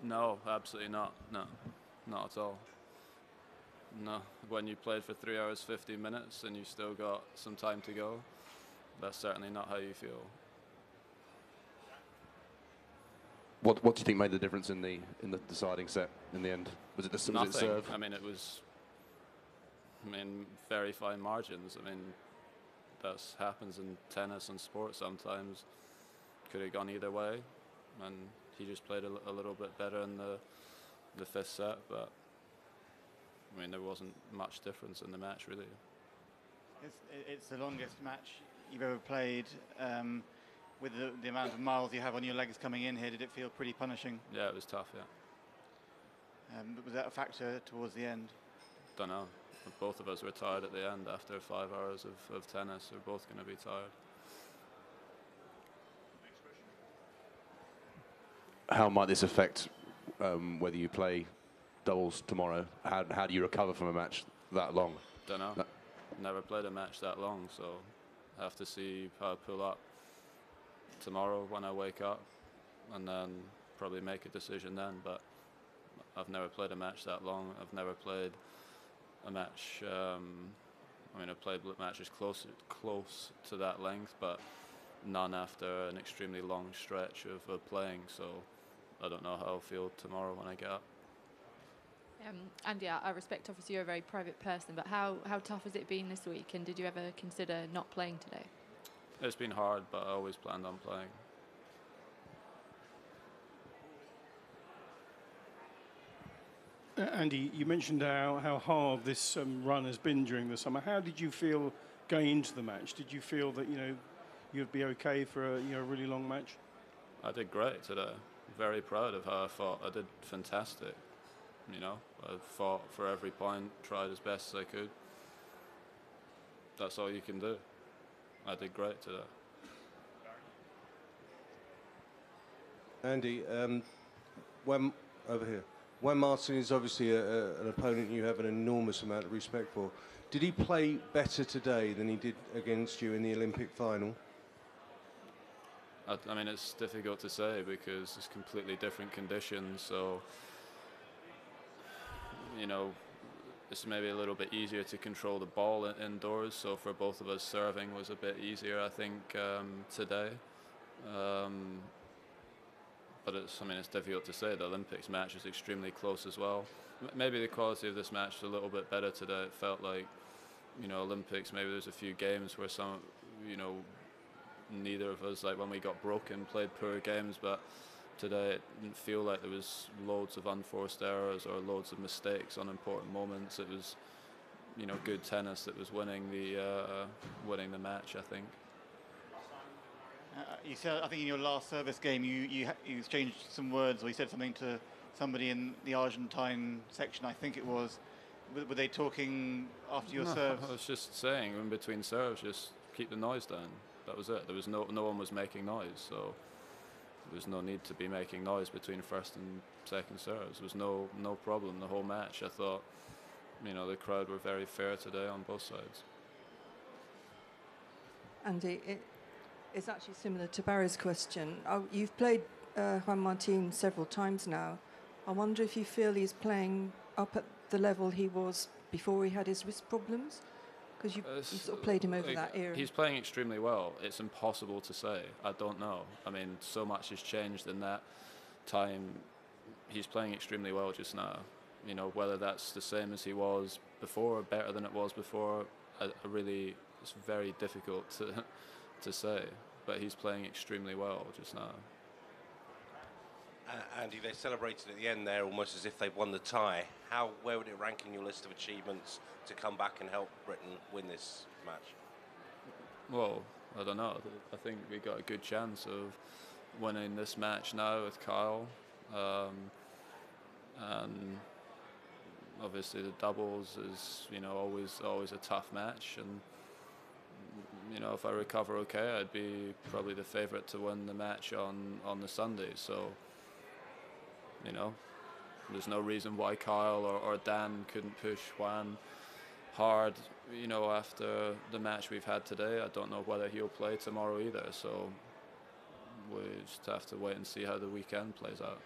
No, absolutely not. No, not at all. No, when you played for 3 hours 50 minutes and you still got some time to go, that's certainly not how you feel. What do you think made the difference in the deciding set in the end? Was it the Nothing. serve? I mean, it was. I mean, very fine margins. I mean, that happens in tennis and sports sometimes. Could have gone either way, and he just played a little bit better in the fifth set. But I mean, there wasn't much difference in the match really. It's the longest match you've ever played. With the amount of miles you have on your legs coming in here, did it feel pretty punishing? Yeah, it was tough, yeah. Was that a factor towards the end? Don't know. Both of us were tired at the end after 5 hours of tennis. We're both going to be tired. How might this affect whether you play doubles tomorrow? How do you recover from a match that long? Don't know. Never played a match that long, so I have to see how I pull up tomorrow when I wake up, and then probably make a decision then. But I've never played a match that long. I've never played a match. I mean, I've played matches close to that length, but none after an extremely long stretch of playing. So I don't know how I'll feel tomorrow when I get up. Andy, I respect obviously you're a very private person, but how tough has it been this week? And did you ever consider not playing today? It's been hard, but I always planned on playing. Andy, you mentioned how hard this run has been during the summer. How did you feel going into the match? Did you feel that you'd be okay for a really long match? I did great today. Very proud of how I fought. I did fantastic. I fought for every point, tried as best as I could. That's all you can do. I did great today. Andy, Juan Martin is obviously an opponent you have an enormous amount of respect for. Did he play better today than he did against you in the Olympic final? I mean, it's difficult to say because it's completely different conditions. So, it's maybe a little bit easier to control the ball indoors. So for both of us, serving was a bit easier, I think, today. But it's difficult to say. The Olympics match was extremely close as well. Maybe the quality of this match was a little bit better today. It felt like, Olympics, maybe there's a few games where neither of us, like when we got broken, played poor games, but today it didn't feel like there was loads of unforced errors or loads of mistakes on important moments. It was, good tennis that was winning the match, I think. You said, I think in your last service game, you exchanged some words, or you said something to somebody in the Argentine section, I think it was. Were they talking after your serves? I was just saying, in between serves, just keep the noise down. That was it. There was no one was making noise, so there was no need to be making noise between first and second serves. There was no problem the whole match. I thought, the crowd were very fair today on both sides. Andy, it's actually similar to Barry's question. You've played Juan Martin several times now. I wonder if you feel he's playing up at the level he was before he had his wrist problems? Because you sort of played him over that era. He's playing extremely well. It's impossible to say. I don't know. I mean, so much has changed in that time. He's playing extremely well just now. Whether that's the same as he was before or better than it was before, it's very difficult to say. But he's playing extremely well just now. Andy, they celebrated at the end there almost as if they'd won the tie. Where would it rank in your list of achievements to come back and help Britain win this match? Well, I don't know. I think we got a good chance of winning this match now with Kyle. And obviously the doubles is, always a tough match. And, if I recover okay, I'd be probably the favourite to win the match on the Sunday. So, there's no reason why Kyle or Dan couldn't push Juan hard, after the match we've had today. I don't know whether he'll play tomorrow either, so we just have to wait and see how the weekend plays out.